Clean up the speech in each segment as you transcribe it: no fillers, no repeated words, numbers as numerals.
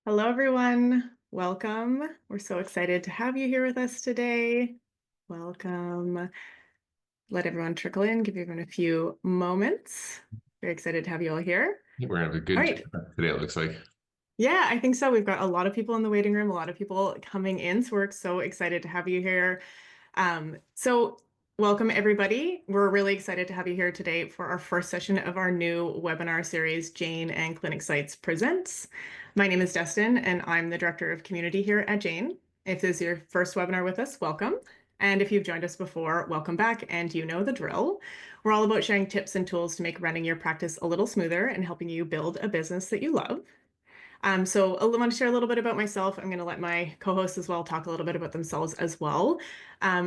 Hello, everyone. Welcome. We're so excited to have you here with us today. Welcome. Let everyone trickle in, give everyone a few moments. Very excited to have you all here. We're gonna have a All good right. chat today, it looks like. Yeah, I think so. We've got a lot of people in the waiting room, a lot of people coming in. So we're so excited to have you here. So welcome everybody. We're really excited to have you here today for our first session of our new webinar series, Jane and Clinic Sites Presents. My name is Destin and I'm the Director of Community here at Jane. If this is your first webinar with us, welcome. And if you've joined us before, welcome back and you know the drill. We're all about sharing tips and tools to make running your practice a little smoother and helping you build a business that you love. So I want to share a little bit about myself. I'm going to let my co-hosts as well talk a little bit about themselves as well.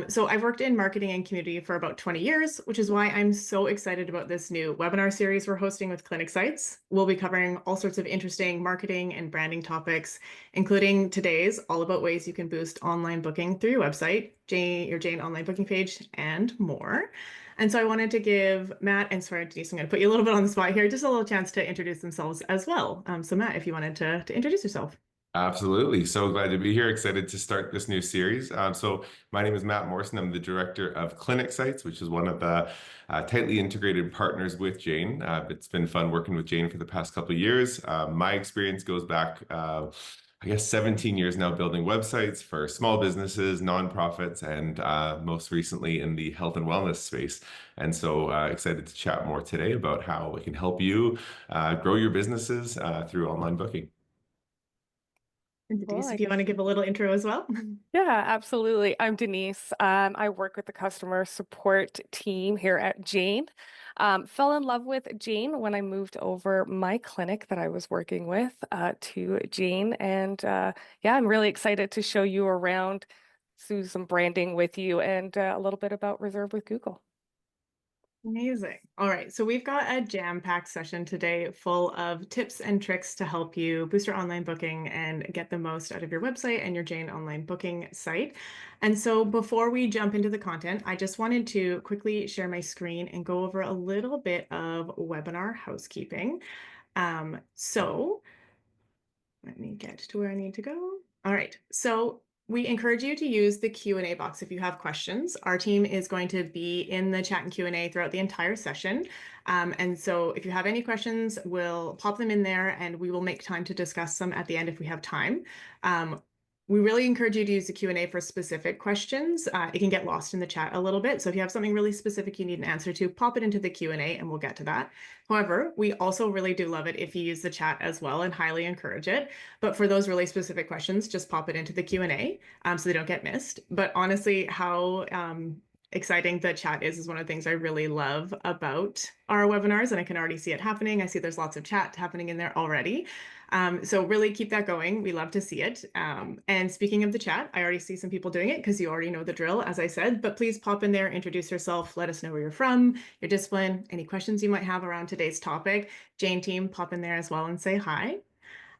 So I've worked in marketing and community for about 20 years, which is why I'm so excited about this new webinar series we're hosting with Clinic Sites. We'll be covering all sorts of interesting marketing and branding topics, including today's all about ways you can boost online booking through your website, your Jane online booking page, and more. And so I wanted to give Matt and sorry, Denise, I'm going to put you a little bit on the spot here, just a little chance to introduce themselves as well. So Matt, if you wanted to introduce yourself. Absolutely. So glad to be here. Excited to start this new series. So my name is Matt Morrison. I'm the director of Clinic Sites, which is one of the tightly integrated partners with Jane. It's been fun working with Jane for the past couple of years. My experience goes back, I guess, 17 years now building websites for small businesses, nonprofits, and most recently in the health and wellness space. And so excited to chat more today about how we can help you grow your businesses through online booking. And Cool, Denise, I if you want guess. to give a little intro as well. Yeah, absolutely. I'm Denise. I work with the customer support team here at Jane. Fell in love with Jane when I moved over my clinic that I was working with to Jane. And yeah, I'm really excited to show you around, do some branding with you, and a little bit about Reserve with Google. Amazing. All right. So we've got a jam-packed session today full of tips and tricks to help you boost your online booking and get the most out of your website and your Jane online booking site. And so before we jump into the content, I just wanted to quickly share my screen and go over a little bit of webinar housekeeping. So let me get to where I need to go. All right. So we encourage you to use the Q&A box if you have questions. Our team is going to be in the chat and Q&A throughout the entire session. And so if you have any questions, we'll pop them in there and we will make time to discuss them at the end if we have time. We really encourage you to use the Q&A for specific questions. It can get lost in the chat a little bit. So if you have something really specific you need an answer to, pop it into the Q&A and we'll get to that. However, we also really do love it if you use the chat as well and highly encourage it. But for those really specific questions, just pop it into the Q&A so they don't get missed. But honestly, how exciting the chat is one of the things I really love about our webinars, and I can already see it happening. I see there's lots of chat happening in there already. So really keep that going. We love to see it. And speaking of the chat, I already see some people doing it because you already know the drill, as I said, but please pop in there, introduce yourself, let us know where you're from, your discipline, any questions you might have around today's topic. Jane team, pop in there as well and say hi.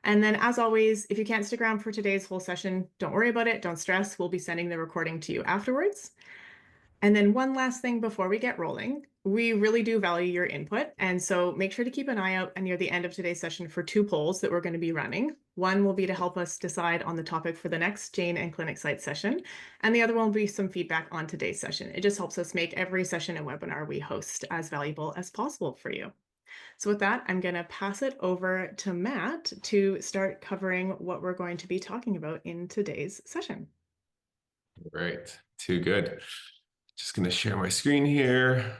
And then as always, if you can't stick around for today's whole session, don't worry about it. Don't stress. We'll be sending the recording to you afterwards. And then one last thing before we get rolling, we really do value your input. And so make sure to keep an eye out near the end of today's session for two polls that we're going to be running. One will be to help us decide on the topic for the next Jane and Clinic Site session. And the other one will be some feedback on today's session. It just helps us make every session and webinar we host as valuable as possible for you. So with that, I'm going to pass it over to Matt to start covering what we're going to be talking about in today's session. Great. Too good. Just going to share my screen here.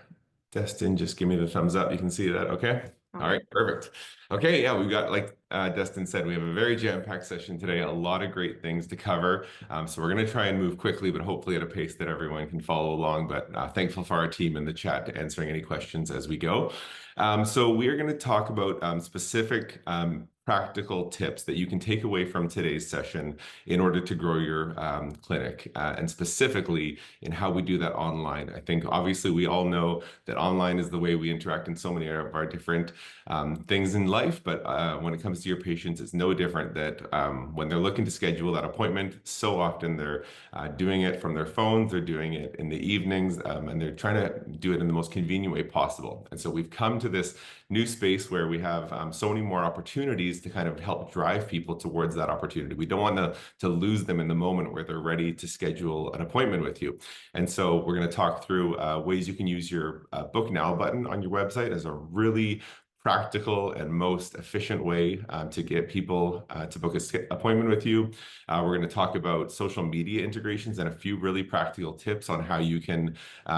Destin, just give me the thumbs up. You can see that. Okay. All right. Perfect. Okay. Yeah, we've got, like Destin said, we have a very jam-packed session today. A lot of great things to cover. So we're going to try and move quickly, but hopefully at a pace that everyone can follow along. But thankful for our team in the chat to answering any questions as we go. So we are going to talk about specific practical tips that you can take away from today's session in order to grow your clinic, and specifically in how we do that online. I think obviously we all know that online is the way we interact in so many of our different things in life, but when it comes to your patients, it's no different that when they're looking to schedule that appointment, so often they're doing it from their phones, they're doing it in the evenings, and they're trying to do it in the most convenient way possible. And so we've come to this new space where we have so many more opportunities to kind of help drive people towards that opportunity. We don't want to lose them in the moment where they're ready to schedule an appointment with you. And so we're going to talk through ways you can use your Book Now button on your website as a really practical and most efficient way to get people to book an appointment with you. We're going to talk about social media integrations and a few really practical tips on how you can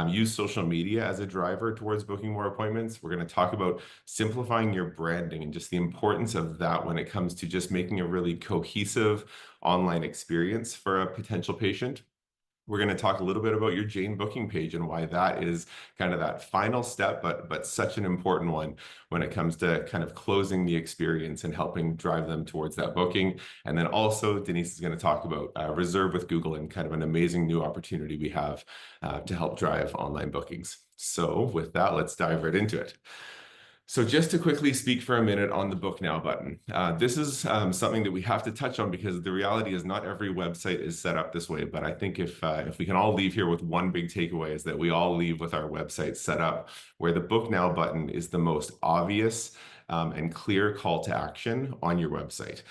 use social media as a driver towards booking more appointments. We're going to talk about simplifying your branding and just the importance of that when it comes to just making a really cohesive online experience for a potential patient. We're going to talk a little bit about your Jane booking page and why that is kind of that final step, but such an important one when it comes to kind of closing the experience and helping drive them towards that booking. And then also Denise is going to talk about Reserve with Google and kind of an amazing new opportunity we have to help drive online bookings. So with that, let's dive right into it. So just to quickly speak for a minute on the Book Now button. This is something that we have to touch on because the reality is not every website is set up this way. But I think if we can all leave here with one big takeaway is that we all leave with our website set up where the Book Now button is the most obvious and clear call to action on your website.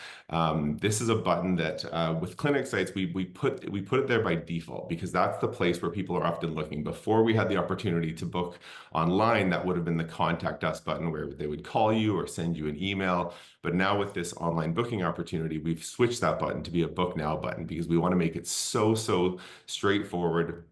This is a button that with clinic sites, we put it there by default because that's the place where people are often looking. Before we had the opportunity to book online, that would have been the contact us button where they would call you or send you an email. But now with this online booking opportunity, we've switched that button to be a Book Now button because we want to make it so straightforward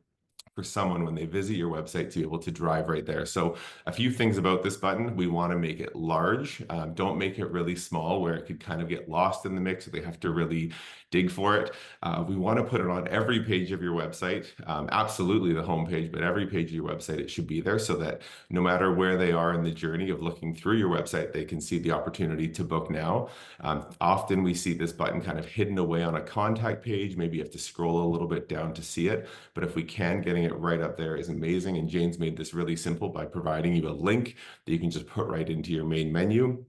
for someone when they visit your website to be able to drive right there. So a few things about this button. We want to make it large. Don't make it really small where it could kind of get lost in the mix or they have to really dig for it. We want to put it on every page of your website, absolutely the homepage, but every page of your website, it should be there so that no matter where they are in the journey of looking through your website, they can see the opportunity to book now. Often we see this button kind of hidden away on a contact page. Maybe you have to scroll a little bit down to see it, but if we can, getting it right up there is amazing. And Jane's made this really simple by providing you a link that you can just put right into your main menu.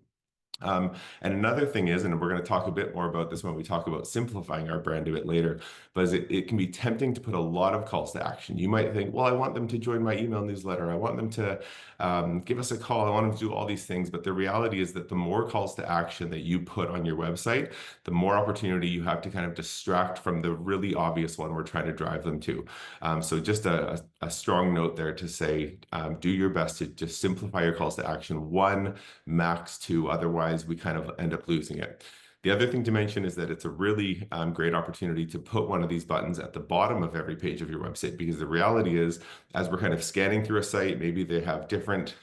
And another thing is, and we're going to talk a bit more about this when we talk about simplifying our brand a bit later, but is it can be tempting to put a lot of calls to action. You might think, well, I want them to join my email newsletter. I want them to give us a call. I want them to do all these things. But the reality is that the more calls to action that you put on your website, the more opportunity you have to kind of distract from the really obvious one we're trying to drive them to. So just a strong note there to say, do your best to just simplify your calls to action, 1, max 2. Otherwise, we kind of end up losing it. The other thing to mention is that it's a really great opportunity to put one of these buttons at the bottom of every page of your website, because the reality is, as we're kind of scanning through a site, maybe they have different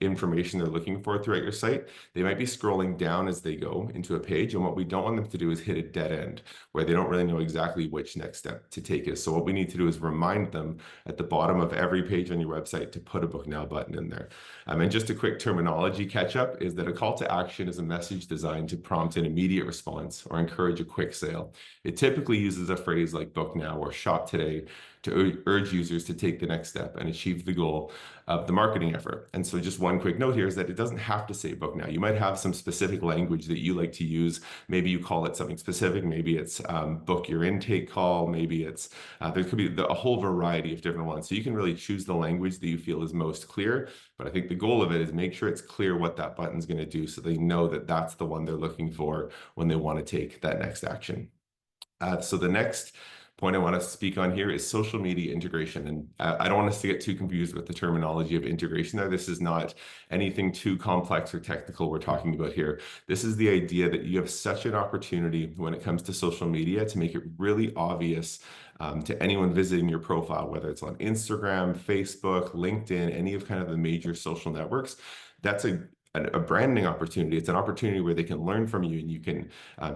information they're looking for throughout your site. They might be scrolling down as they go into a page, and what we don't want them to do is hit a dead end where they don't really know exactly which next step to take is. So what we need to do is remind them at the bottom of every page on your website to put a Book Now button in there. And just a quick terminology catch up is that a call to action is a message designed to prompt an immediate response or encourage a quick sale. It typically uses a phrase like book now or shop today to urge users to take the next step and achieve the goal of the marketing effort. And so just one quick note here is that it doesn't have to say book now. You might have some specific language that you like to use. Maybe you call it something specific. Maybe it's book your intake call. Maybe it's, there could be a whole variety of different ones. So you can really choose the language that you feel is most clear. But I think the goal of it is make sure it's clear what that button's going to do so they know that that's the one they're looking for when they want to take that next action. So the next point I want to speak on here is social media integration. And I don't want us to get too confused with the terminology of integration there. This is not anything too complex or technical we're talking about here. This is the idea that you have such an opportunity when it comes to social media to make it really obvious to anyone visiting your profile, whether it's on Instagram, Facebook, LinkedIn, any of kind of the major social networks. That's a branding opportunity. It's an opportunity where they can learn from you and you can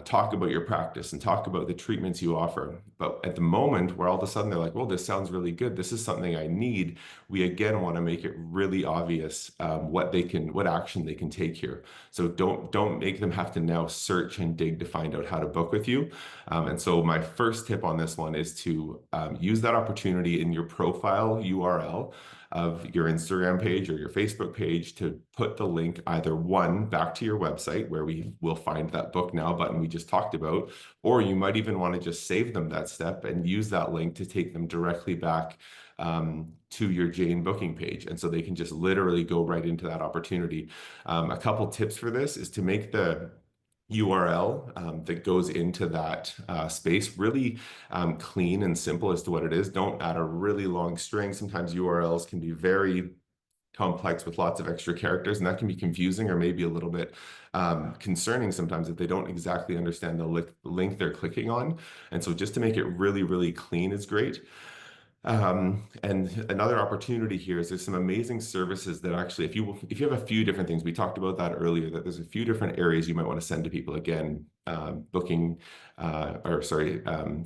talk about your practice and talk about the treatments you offer. But at the moment where all of a sudden they're like, well, this sounds really good, this is something I need, we again want to make it really obvious what action they can take here. So don't make them have to now search and dig to find out how to book with you. And so my first tip on this one is to use that opportunity in your profile URL. of your Instagram page or your Facebook page to put the link either one back to your website where we will find that book now button we just talked about, or you might even want to just save them that step and use that link to take them directly back to your Jane booking page. And so they can just literally go right into that opportunity. A couple tips for this is to make the URL that goes into that space really clean and simple as to what it is. Don't add a really long string. Sometimes URLs can be very complex with lots of extra characters, and that can be confusing or maybe a little bit concerning sometimes if they don't exactly understand the link they're clicking on. And so just to make it really, really clean is great. And another opportunity here is there's some amazing services that actually, if you have a few different things, we talked about that earlier, that there's a few different areas you might want to send to people. Again,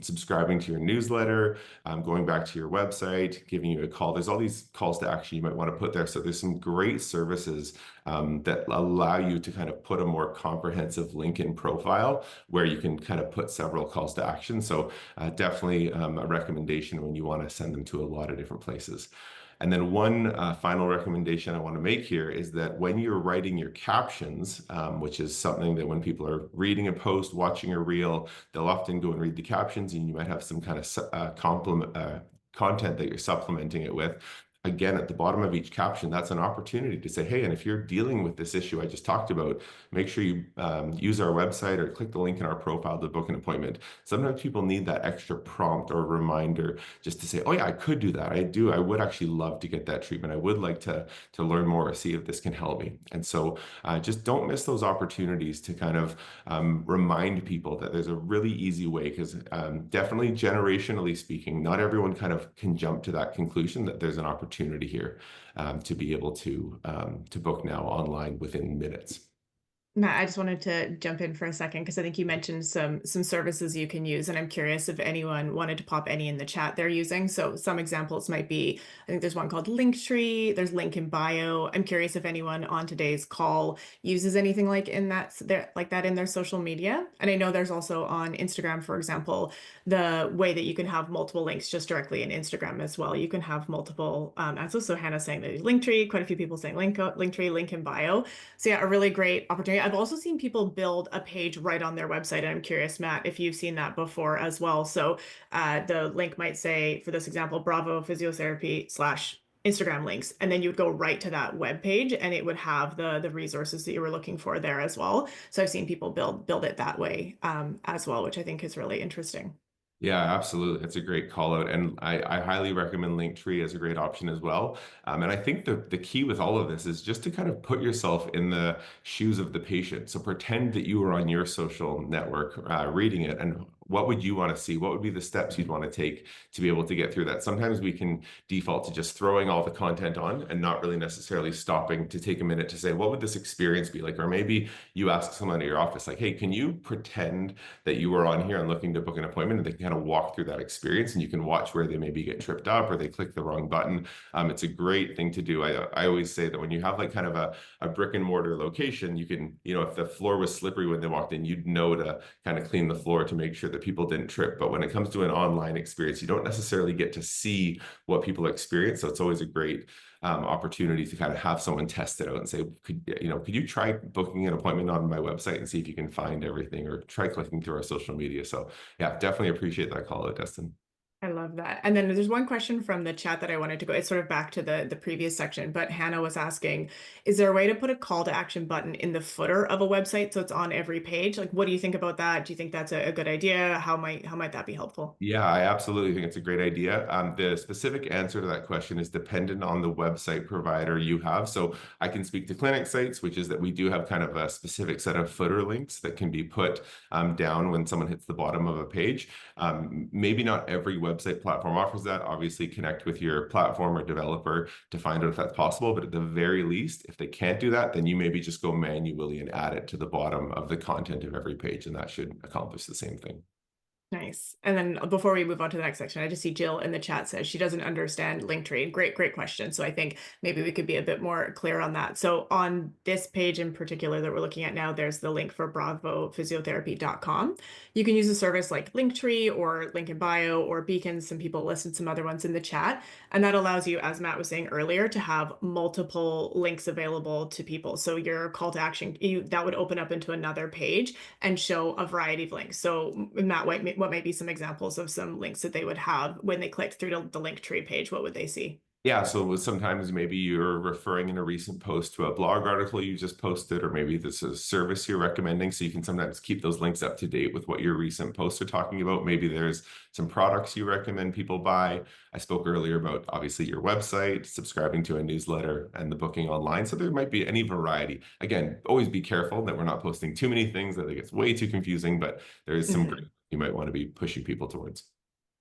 subscribing to your newsletter, going back to your website, giving you a call. There's all these calls to action you might want to put there. So there's some great services that allow you to kind of put a more comprehensive LinkedIn profile where you can kind of put several calls to action. So definitely a recommendation when you want to send them to a lot of different places. And then one final recommendation I want to make here is that when you're writing your captions, which is something that when people are reading a post, watching a reel, they'll often go and read the captions, and you might have some kind of content that you're supplementing it with. Again, at the bottom of each caption, that's an opportunity to say, hey, and if you're dealing with this issue I just talked about, make sure you use our website or click the link in our profile to book an appointment. Sometimes people need that extra prompt or reminder just to say, oh yeah, I could do that. I would actually love to get that treatment. I would like to learn more or see if this can help me. And so just don't miss those opportunities to kind of remind people that there's a really easy way, because definitely generationally speaking, not everyone kind of can jump to that conclusion that there's an opportunity here to be able to book now online within minutes. Matt, I just wanted to jump in for a second because I think you mentioned some services you can use, and I'm curious if anyone wanted to pop any in the chat they're using. So some examples might be, I think there's one called Linktree, there's link in bio. I'm curious if anyone on today's call uses anything like that in their social media. And I know there's also on Instagram, for example, the way that you can have multiple links just directly in Instagram as well. You can have multiple access. So Hannah's saying that Linktree, quite a few people saying Linktree, link in bio. So yeah, a really great opportunity. I've also seen people build a page right on their website, and I'm curious, Matt, if you've seen that before as well. So the link might say, for this example, Bravo Physiotherapy / Instagram links, and then you would go right to that web page, and it would have the resources that you were looking for there as well. So I've seen people build it that way as well, which I think is really interesting. Yeah, absolutely. It's a great call out. And I highly recommend Linktree as a great option as well. And I think the key with all of this is just to kind of put yourself in the shoes of the patient. So pretend that you were on your social network reading it, and what would you want to see? What would be the steps you'd want to take to be able to get through that? Sometimes we can default to just throwing all the content on and not really necessarily stopping to take a minute to say, what would this experience be like? Or maybe you ask someone at your office, like, hey, can you pretend that you were on here and looking to book an appointment, and they can kind of walk through that experience, and you can watch where they maybe get tripped up or they click the wrong button. It's a great thing to do. I always say that when you have like kind of a brick and mortar location, you can, if the floor was slippery when they walked in, you'd know to kind of clean the floor to make sure that people didn't trip. But when it comes to an online experience, you don't necessarily get to see what people experience. So it's always a great opportunity to kind of have someone test it out and say, could you try booking an appointment on my website and see if you can find everything, or try clicking through our social media. So yeah, definitely appreciate that call out, Destin. I love that. And then there's one question from the chat that I wanted to go. It's sort of back to the previous section, but Hannah was asking, is there a way to put a call to action button in the footer of a website so it's on every page? Like, what do you think about that? Do you think that's a good idea? How might that be helpful? Yeah, I absolutely think it's a great idea. The specific answer to that question is dependent on the website provider you have. So I can speak to clinic sites, which is that we do have kind of a specific set of footer links that can be put down when someone hits the bottom of a page. Maybe not every website platform offers that. Obviously, connect with your platform or developer to find out if that's possible. But at the very least, if they can't do that, then you maybe just go manually and add it to the bottom of the content of every page, and that should accomplish the same thing. Nice. And then before we move on to the next section, I just see Jill in the chat says she doesn't understand Linktree. Great question. So I think maybe we could be a bit more clear on that. So on this page in particular that we're looking at now, there's the link for bravophysiotherapy.com. You can use a service like Linktree or Link in Bio or Beacon. Some people listed some other ones in the chat. And that allows you, as Matt was saying earlier, to have multiple links available to people. So your call to action, that would open up into another page and show a variety of links. So Matt, what might be some examples of some links that they would have when they clicked through to the Linktree page? What would they see? Yeah, so sometimes maybe you're referring in a recent post to a blog article you just posted, or maybe this is a service you're recommending. So you can sometimes keep those links up to date with what your recent posts are talking about. Maybe there's some products you recommend people buy. I spoke earlier about obviously your website, subscribing to a newsletter, and the booking online. So there might be any variety. Again, always be careful that we're not posting too many things that it gets way too confusing, but there's some great you might want to be pushing people towards.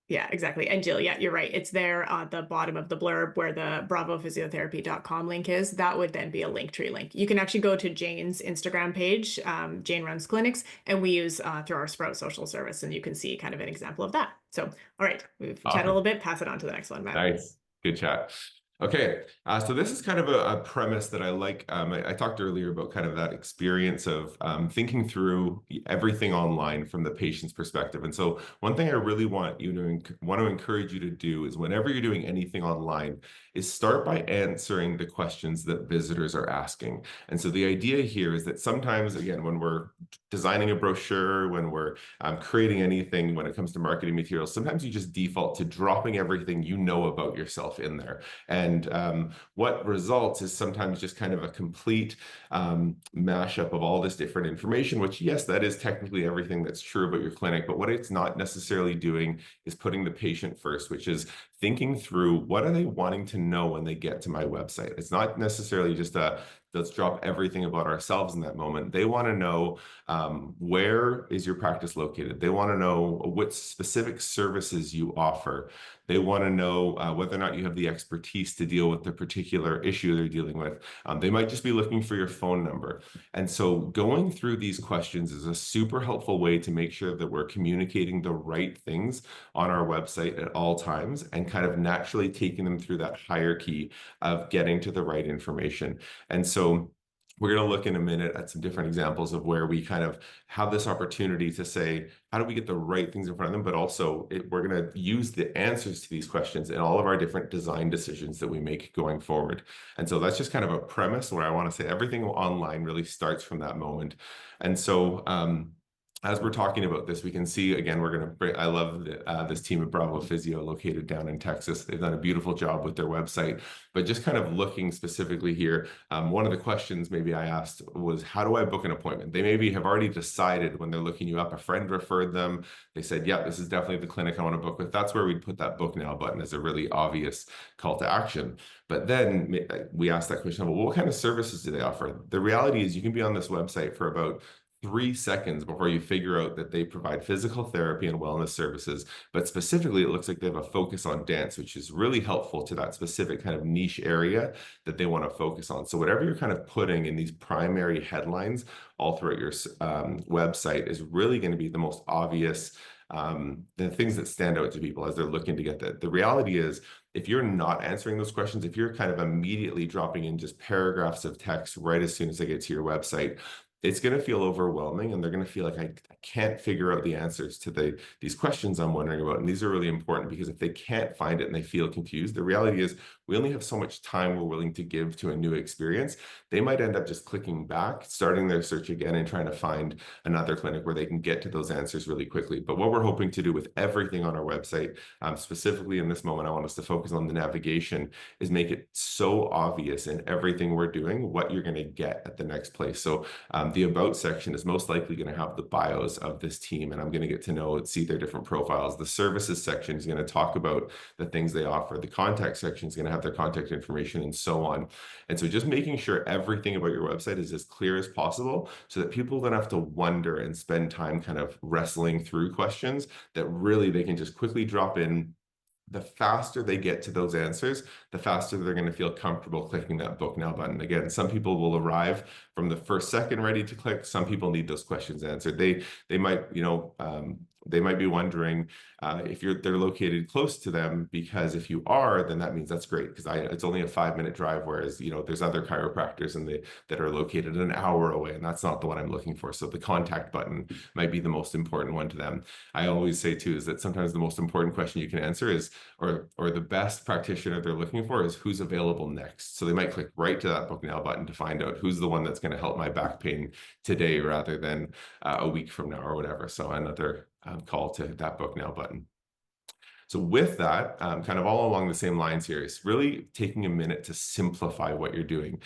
Yeah, exactly. And Jill, yeah, you're right. It's there at the bottom of the blurb where the bravophysiotherapy.com link is. That would then be a Linktree link. You can actually go to Jane's Instagram page. Jane runs clinics, and we use through our Sprout social service, and you can see kind of an example of that. So, all right, we've chatted a little bit. Pass it on to the next one, Matt. Nice. Good chat. Okay, so this is kind of a premise that I like. I talked earlier about kind of that experience of thinking through everything online from the patient's perspective. And so one thing I really want to encourage you to do is whenever you're doing anything online is start by answering the questions that visitors are asking. And so the idea here is that sometimes, again, when we're designing a brochure, when we're creating anything, when it comes to marketing materials, sometimes you just default to dropping everything you know about yourself in there. And what results is sometimes just kind of a complete mashup of all this different information, which, yes, that is technically everything that's true about your clinic, but what it's not necessarily doing is putting the patient first, which is thinking through what are they wanting to know when they get to my website. It's not necessarily just let's drop everything about ourselves in that moment. They want to know where is your practice located. They want to know what specific services you offer. They want to know whether or not you have the expertise to deal with the particular issue they're dealing with. They might just be looking for your phone number. And so going through these questions is a super helpful way to make sure that we're communicating the right things on our website at all times and kind of naturally taking them through that hierarchy of getting to the right information. And so we're going to look in a minute at some different examples of where we kind of have this opportunity to say, how do we get the right things in front of them? But also we're going to use the answers to these questions in all of our different design decisions that we make going forward. And so that's just kind of a premise where I want to say everything online really starts from that moment. And so, as we're talking about this, we can see, again, I love this team at Bravo Physio located down in Texas. They've done a beautiful job with their website, but just kind of looking specifically here, one of the questions maybe I asked was, how do I book an appointment? They maybe have already decided when they're looking you up, a friend referred them. They said, yeah, this is definitely the clinic I want to book with. That's where we'd put that book now button as a really obvious call to action. But then we asked that question, well, what kind of services do they offer? The reality is you can be on this website for about 3 seconds before you figure out that they provide physical therapy and wellness services. But specifically, it looks like they have a focus on dance, which is really helpful to that specific kind of niche area that they want to focus on. So whatever you're kind of putting in these primary headlines all throughout your website is really going to be the most obvious, the things that stand out to people as they're looking to get that. The reality is, if you're not answering those questions, if you're kind of immediately dropping in just paragraphs of text right as soon as they get to your website, it's going to feel overwhelming, and they're going to feel like I can't figure out the answers to these questions I'm wondering about. And these are really important because if they can't find it and they feel confused, the reality is we only have so much time we're willing to give to a new experience. They might end up just clicking back, starting their search again, and trying to find another clinic where they can get to those answers really quickly. But what we're hoping to do with everything on our website, specifically in this moment, I want us to focus on the navigation, is make it so obvious in everything we're doing what you're going to get at the next place. So the About section is most likely going to have the bios of this team, and I'm going to get to know and see their different profiles. The services section is going to talk about the things they offer. The contact section is going to have their contact information and so on. And so just making sure everything about your website is as clear as possible so that people don't have to wonder and spend time kind of wrestling through questions, that really they can just quickly drop in. The faster they get to those answers, the faster they're going to feel comfortable clicking that book now button. Again, some people will arrive from the first second ready to click. Some people need those questions answered. They might, they might be wondering if they're located close to them, because if you are, then that means that's great, because it's only a 5-minute drive, whereas there's other chiropractors that are located an hour away, and that's not the one I'm looking for. So the contact button might be the most important one to them. I always say too is that sometimes the most important question you can answer is, or the best practitioner they're looking for is, who's available next. So they might click right to that book now button to find out who's the one that's going to help my back pain today rather than a week from now or whatever. So another call to that book now button. So with that, kind of all along the same lines here, is really taking a minute to simplify what you're doing.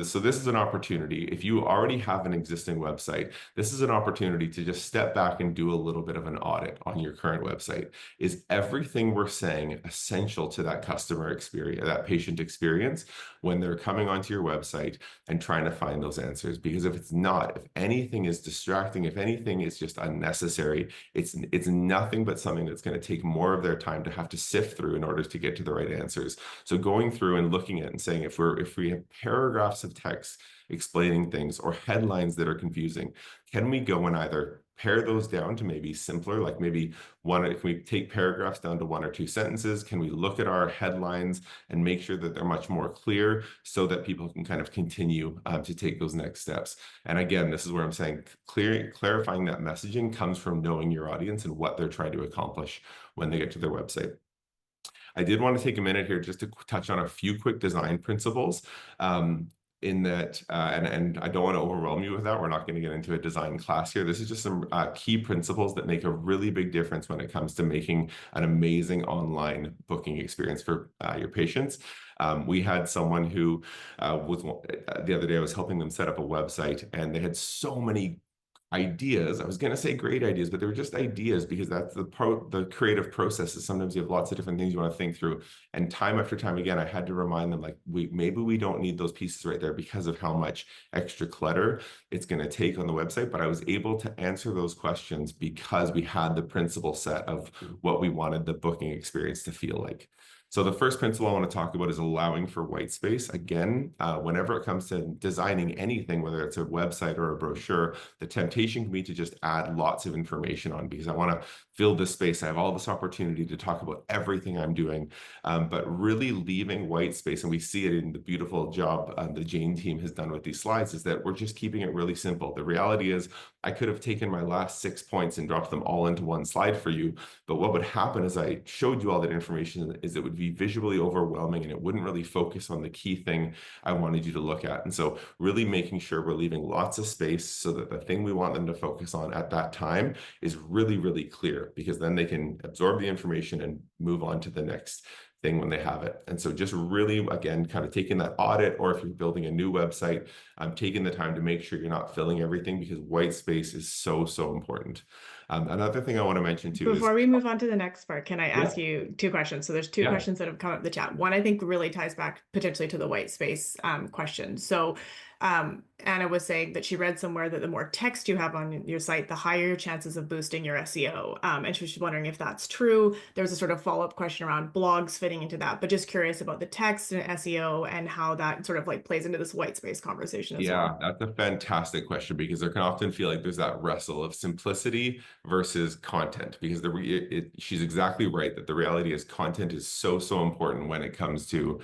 So this is an opportunity. If you already have an existing website, this is an opportunity to just step back and do a little bit of an audit on your current website. Is everything we're saying essential to that customer experience, that patient experience, when they're coming onto your website and trying to find those answers? Because if it's not, if anything is distracting, if anything is just unnecessary, it's nothing but something that's going to take more of their time to have to sift through in order to get to the right answers. So going through and looking at and saying, if we have paragraphs of text explaining things or headlines that are confusing, can we go and either pare those down to maybe simpler, like maybe can we take paragraphs down to 1 or 2 sentences? Can we look at our headlines and make sure that they're much more clear so that people can kind of continue to take those next steps? And again, this is where I'm saying clarifying that messaging comes from knowing your audience and what they're trying to accomplish when they get to their website. I did want to take a minute here just to touch on a few quick design principles. In that, and I don't want to overwhelm you with that. We're not going to get into a design class here. This is just some key principles that make a really big difference when it comes to making an amazing online booking experience for your patients. We had someone who was the other day, I was helping them set up a website, and they had so many ideas. I was going to say great ideas, but they were just ideas, because that's the creative process. Is sometimes you have lots of different things you want to think through, and time after time again, I had to remind them, like, maybe we don't need those pieces right there because of how much extra clutter it's going to take on the website. But I was able to answer those questions because we had the principle set of what we wanted the booking experience to feel like. So the first principle I want to talk about is allowing for white space. Again, whenever it comes to designing anything, whether it's a website or a brochure, the temptation can be to just add lots of information on, because I want to fill this space. I have all this opportunity to talk about everything I'm doing, but really leaving white space, and we see it in the beautiful job the Jane team has done with these slides, is that we're just keeping it really simple. The reality is I could have taken my last 6 points and dropped them all into one slide for you, but what would happen as I showed you all that information is it would be visually overwhelming, and it wouldn't really focus on the key thing I wanted you to look at. And so really making sure we're leaving lots of space so that the thing we want them to focus on at that time is really, really clear, because then they can absorb the information and move on to the next thing when they have it. And so just really, again, kind of taking that audit, or if you're building a new website, taking the time to make sure you're not filling everything, because white space is so, so important. Another thing I want to mention too Before is, we move on to the next part, can I ask you 2 questions? So there's 2 questions that have come up in the chat. One, I think, really ties back potentially to the white space question. So Anna was saying that she read somewhere that the more text you have on your site, the higher your chances of boosting your SEO. And she was wondering if that's true. There was a sort of follow-up question around blogs fitting into that, but just curious about the text and SEO and how that sort of like plays into this white space conversation as well. Yeah, that's a fantastic question, because there can often feel like there's that wrestle of simplicity versus content, because she's exactly right that the reality is content is so, so important when it comes to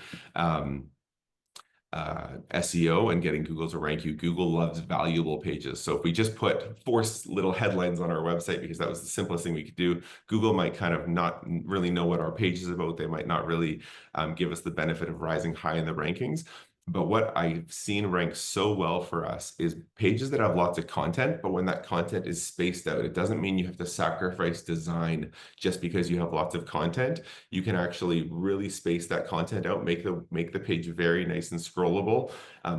SEO and getting Google to rank you. Google loves valuable pages. So if we just put 4 little headlines on our website, because that was the simplest thing we could do, Google might kind of not really know what our page is about. They might not really give us the benefit of rising high in the rankings. But what I've seen rank so well for us is pages that have lots of content, but when that content is spaced out, it doesn't mean you have to sacrifice design just because you have lots of content. You can actually really space that content out, make the page very nice and scrollable.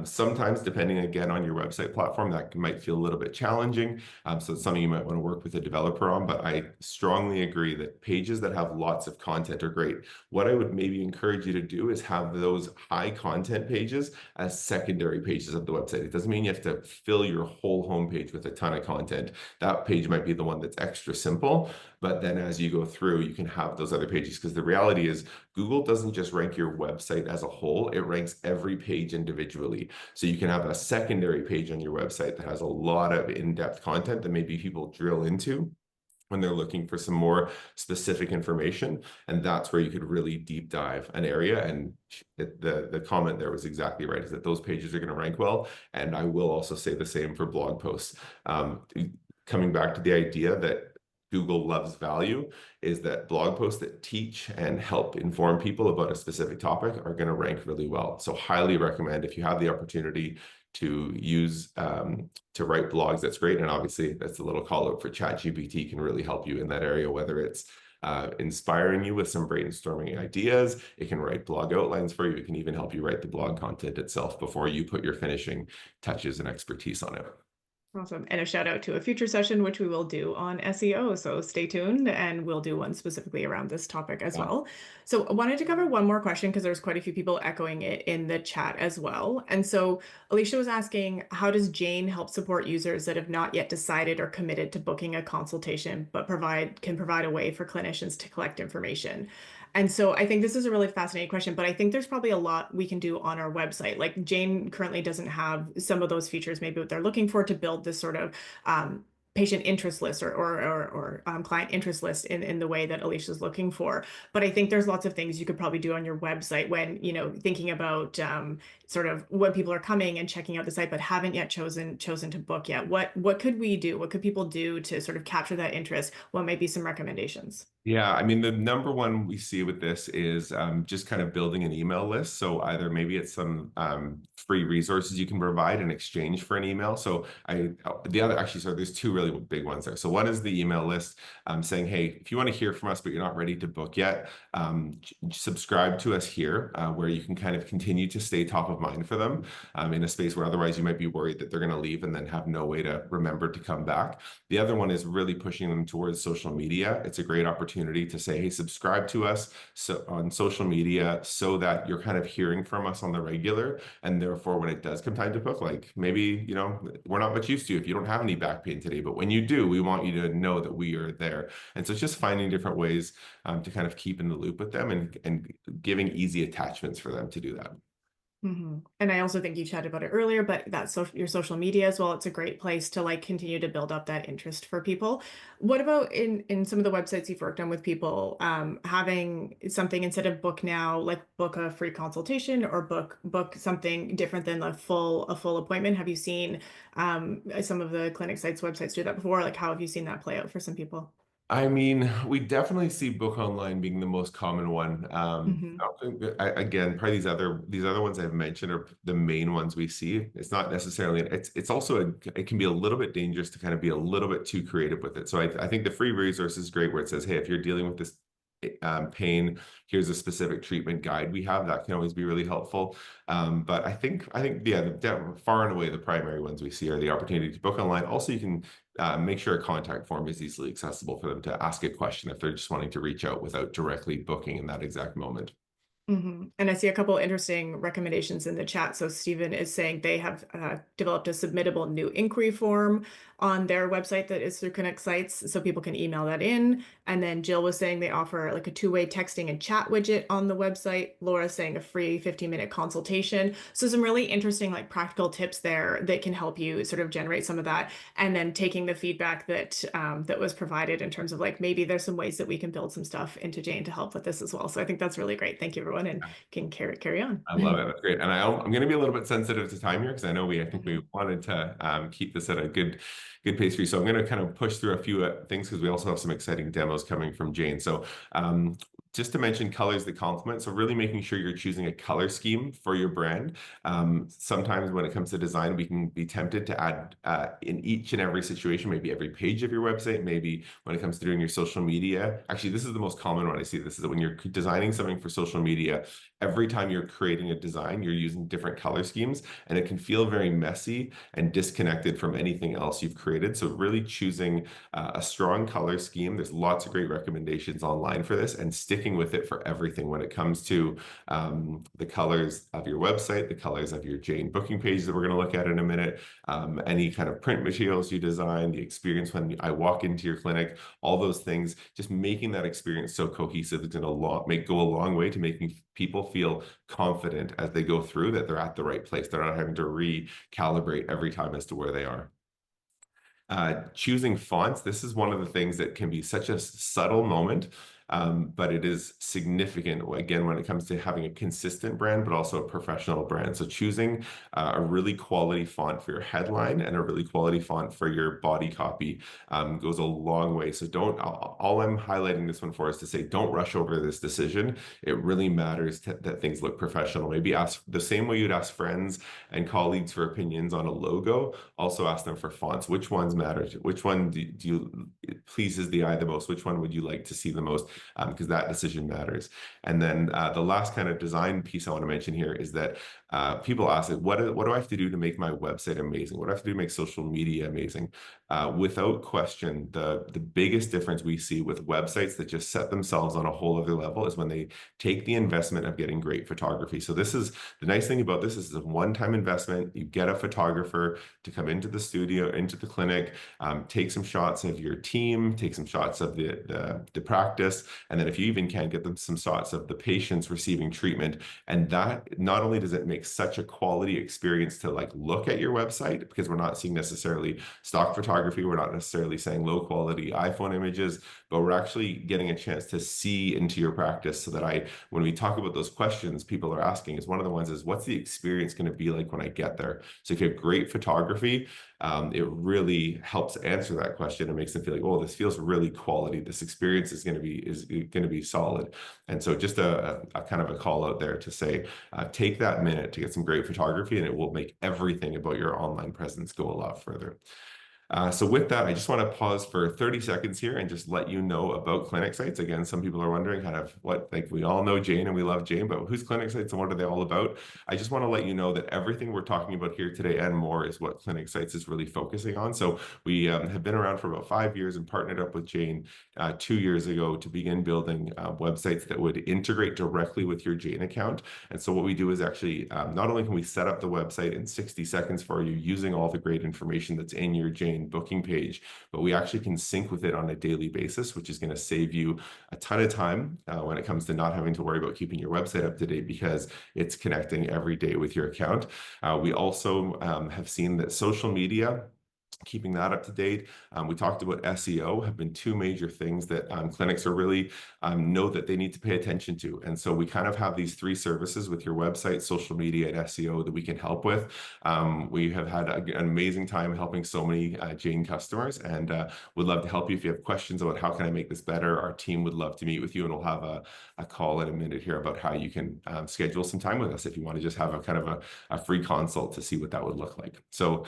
Sometimes, depending again on your website platform, that might feel a little bit challenging. So it's something you might want to work with a developer on, but I strongly agree that pages that have lots of content are great. What I would maybe encourage you to do is have those high content pages as secondary pages of the website. It doesn't mean you have to fill your whole homepage with a ton of content. That page might be the one that's extra simple, but then as you go through, you can have those other pages, because the reality is Google doesn't just rank your website as a whole, it ranks every page individually. So you can have a secondary page on your website that has a lot of in-depth content that maybe people drill into, when they're looking for some more specific information. And that's where you could really deep dive an area. And the comment there was exactly right, is that those pages are going to rank well. And I will also say the same for blog posts. Coming back to the idea that Google loves value, is that blog posts that teach and help inform people about a specific topic are going to rank really well. So highly recommend, if you have the opportunity to use to write blogs, that's great. And obviously that's a little call out for ChatGPT, can really help you in that area, whether it's inspiring you with some brainstorming ideas. It can write blog outlines for you. It can even help you write the blog content itself before you put your finishing touches and expertise on it. Awesome. And a shout out to a future session, which we will do on SEO. So stay tuned, and we'll do one specifically around this topic as well. So I wanted to cover one more question, because there's quite a few people echoing it in the chat as well. And so Alicia was asking, how does Jane help support users that have not yet decided or committed to booking a consultation, but can provide a way for clinicians to collect information? And so I think this is a really fascinating question, but I think there's probably a lot we can do on our website. Like Jane currently doesn't have some of those features, maybe what they're looking for to build this sort of patient interest list or client interest list in the way that Alicia's looking for. But I think there's lots of things you could probably do on your website when, thinking about sort of when people are coming and checking out the site, but haven't yet chosen to book yet. What could we do? What could people do to sort of capture that interest? What might be some recommendations? Yeah, I mean, the number one we see with this is just kind of building an email list. So either maybe it's some free resources you can provide in exchange for an email. So there's two really big ones there. So one is the email list, saying, hey, if you want to hear from us, but you're not ready to book yet, subscribe to us here, where you can kind of continue to stay top of mind for them in a space where otherwise you might be worried that they're going to leave and then have no way to remember to come back. The other one is really pushing them towards social media. It's a great opportunity to say, hey, subscribe to us on social media, so that you're kind of hearing from us on the regular. And therefore, when it does come time to book, like maybe, we're not much used to if you don't have any back pain today, but when you do, we want you to know that we are there. And so it's just finding different ways to kind of keep in the loop with them, and giving easy attachments for them to do that. Mm-hmm. And I also think you chatted about it earlier, but your social media as well. It's a great place to continue to build up that interest for people. What about in some of the websites you've worked on with people, having something instead of book now, like book a free consultation, or book something different than a full appointment? Have you seen some of the clinic sites, websites do that before? Like, how have you seen that play out for some people? I mean, we definitely see book online being the most common one. Mm-hmm. I don't think again, probably these other ones I've mentioned are the main ones we see. It's not necessarily, it's also it can be a little bit dangerous to kind of be a little bit too creative with it. So I think the free resource is great, where it says, hey, if you're dealing with this pain, here's a specific treatment guide we have. That can always be really helpful. But I think yeah, far and away the primary ones we see are the opportunity to book online. Also, you can make sure a contact form is easily accessible for them to ask a question if they're just wanting to reach out without directly booking in that exact moment. Mm-hmm. And I see a couple interesting recommendations in the chat. So Stephen is saying they have developed a submittable new inquiry form on their website that is through Connect Sites, so people can email that in. And then Jill was saying they offer like a two-way texting and chat widget on the website. Laura's saying a free 15-minute consultation. So some really interesting practical tips there that can help you sort of generate some of that. And then taking the feedback that that was provided in terms of maybe there's some ways that we can build some stuff into Jane to help with this as well. So I think that's really great. Thank you, everyone, and can carry on. I love it. That's great. And I'm going to be a little bit sensitive to time here, because I know I think we wanted to keep this at a good pace for you. So I'm going to kind of push through a few things, because we also have some exciting demos coming from Jane. So just to mention colors that complement. So really making sure you're choosing a color scheme for your brand. Sometimes when it comes to design, we can be tempted to add in each and every situation, maybe every page of your website, maybe when it comes to doing your social media. Actually, this is the most common one I see. This is that when you're designing something for social media, every time you're creating a design, you're using different color schemes, and it can feel very messy and disconnected from anything else you've created. So really choosing a strong color scheme. There's lots of great recommendations online for this, and sticking with it for everything when it comes to the colors of your website, the colors of your Jane booking pages that we're going to look at in a minute, any kind of print materials you design, the experience when I walk into your clinic, all those things, just making that experience so cohesive is going to go a long way to making people feel confident as they go through that they're at the right place. They're not having to recalibrate every time as to where they are. Choosing fonts, this is one of the things that can be such a subtle moment, but it is significant, again, when it comes to having a consistent brand, but also a professional brand. So choosing a really quality font for your headline and a really quality font for your body copy goes a long way. So all I'm highlighting this one for is to say, don't rush over this decision. It really matters that things look professional. Maybe ask the same way you'd ask friends and colleagues for opinions on a logo, also ask them for fonts. Which ones matter? Which one do you pleases the eye the most? Which one would you like to see the most? Because that decision matters. And then the last kind of design piece I want to mention here is that people ask, like, what do I have to do to make my website amazing? What do I have to do to make social media amazing? Without question, the biggest difference we see with websites that just set themselves on a whole other level is when they take the investment of getting great photography. So this is the nice thing about this is a one-time investment. You get a photographer to come into the studio, into the clinic, take some shots of your team, take some shots of the practice, and then if you even can, get them some shots of the patients receiving treatment. And that not only does it make such a quality experience to like look at your website, because we're not seeing necessarily stock photography, we're not necessarily saying low quality iPhone images, but we're actually getting a chance to see into your practice so that when we talk about those questions people are asking, is one of the ones is, what's the experience going to be like when I get there? So if you have great photography, it really helps answer that question and makes them feel like, oh, this feels really quality. This experience is going to be solid. And so just a kind of a call out there to say, take that minute to get some great photography, and it will make everything about your online presence go a lot further. So with that, I just want to pause for 30 seconds here and just let you know about clinic sites. Again, some people are wondering kind of like we all know Jane and we love Jane, but who's clinic sites and what are they all about? I just want to let you know that everything we're talking about here today and more is what clinic sites is really focusing on. So we have been around for about 5 years and partnered up with Jane 2 years ago to begin building websites that would integrate directly with your Jane account. And so what we do is actually, not only can we set up the website in 60 seconds for you using all the great information that's in your Jane booking page, but we actually can sync with it on a daily basis, which is going to save you a ton of time when it comes to not having to worry about keeping your website up to date because it's connecting every day with your account. We also have seen that social media, keeping that up to date. We talked about SEO have been two major things that clinics are really know that they need to pay attention to. And so we kind of have these three services with your website, social media, and SEO that we can help with. We have had an amazing time helping so many Jane customers, and would love to help you if you have questions about how can I make this better. Our team would love to meet with you, and we'll have a call in a minute here about how you can schedule some time with us if you want to just have a kind of a free consult to see what that would look like. So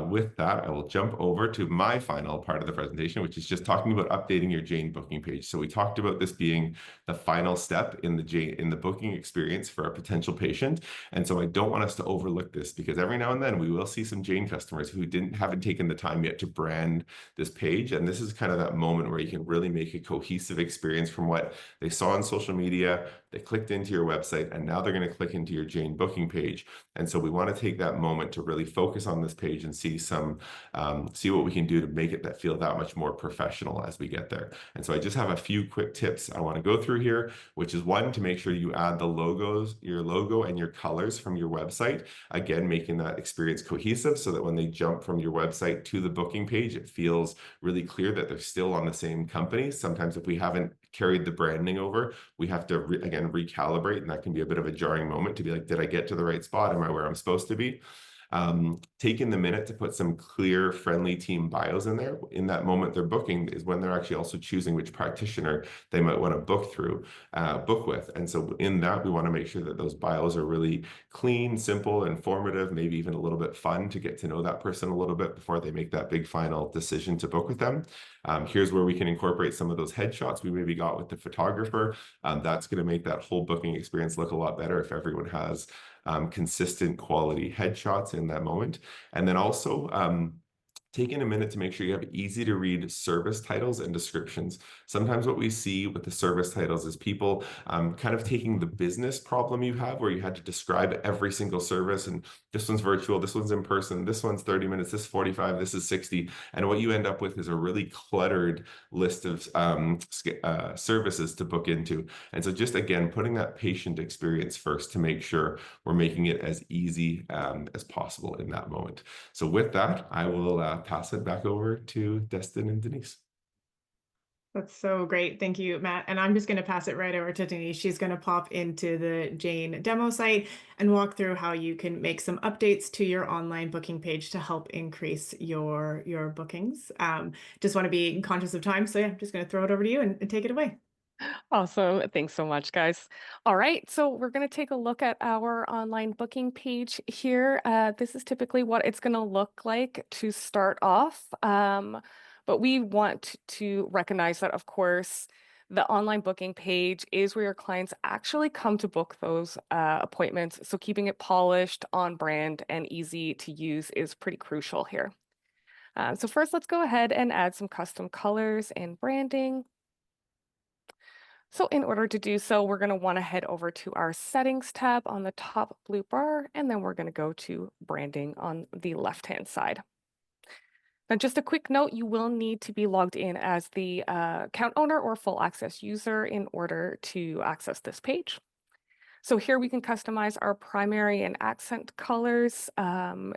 with that, I will jump over to my final part of the presentation, which is just talking about updating your Jane booking page. So we talked about this being the final step in the booking experience for a potential patient. And so I don't want us to overlook this because every now and then we will see some Jane customers who haven't taken the time yet to brand this page. And this is kind of that moment where you can really make a cohesive experience from what they saw on social media, they clicked into your website, and now they're going to click into your Jane booking page. And so we want to take that moment to really focus on this page and see what we can do to make it feel that much more professional as we get there. And so I just have a few quick tips I want to go through here, which is one, to make sure you add your logo and your colors from your website. Again, making that experience cohesive so that when they jump from your website to the booking page, it feels really clear that they're still on the same company. Sometimes if we haven't carried the branding over, we have to again recalibrate, and that can be a bit of a jarring moment to be like, did I get to the right spot? Am I where I'm supposed to be? Taking the minute to put some clear, friendly team bios in there. In that moment they're booking is when they're actually also choosing which practitioner they might want to book with. And so in that, we want to make sure that those bios are really clean, simple, informative, maybe even a little bit fun to get to know that person a little bit before they make that big final decision to book with them. Here's where we can incorporate some of those headshots we maybe got with the photographer. That's going to make that whole booking experience look a lot better if everyone has consistent quality headshots in that moment. And then also taking a minute to make sure you have easy to read service titles and descriptions. Sometimes what we see with the service titles is people kind of taking the business problem you have where you had to describe every single service, and this one's virtual, this one's in person, this one's 30 minutes, this is 45, this is 60. And what you end up with is a really cluttered list of services to book into. And so just again, putting that patient experience first to make sure we're making it as easy as possible in that moment. So with that, I will pass it back over to Destin and Denise. That's so great. Thank you, Matt. And I'm just going to pass it right over to Denise. She's going to pop into the Jane demo site and walk through how you can make some updates to your online booking page to help increase your bookings. Just want to be conscious of time. So yeah, I'm just going to throw it over to you and take it away. Awesome. Thanks so much, guys. All right, so we're going to take a look at our online booking page here. This is typically what it's going to look like to start off. But we want to recognize that, of course, the online booking page is where your clients actually come to book those appointments. So keeping it polished, on brand, and easy to use is pretty crucial here. So first, let's go ahead and add some custom colors and branding. So in order to do so, we're going to want to head over to our settings tab on the top blue bar, and then we're going to go to branding on the left-hand side. Now, just a quick note, you will need to be logged in as the account owner or full access user in order to access this page. So here we can customize our primary and accent colors.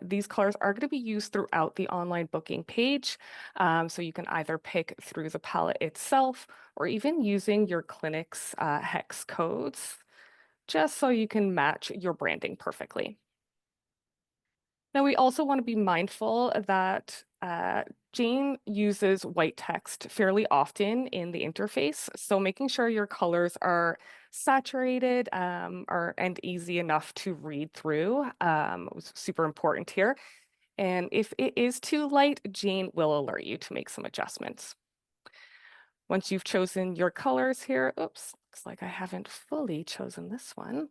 These colors are going to be used throughout the online booking page. So you can either pick through the palette itself or even using your clinic's hex codes, just so you can match your branding perfectly. Now, we also want to be mindful that Jane uses white text fairly often in the interface, so making sure your colors are saturated and easy enough to read through was super important here. And if it is too light, Jane will alert you to make some adjustments. Once you've chosen your colors here, oops, looks like I haven't fully chosen this one.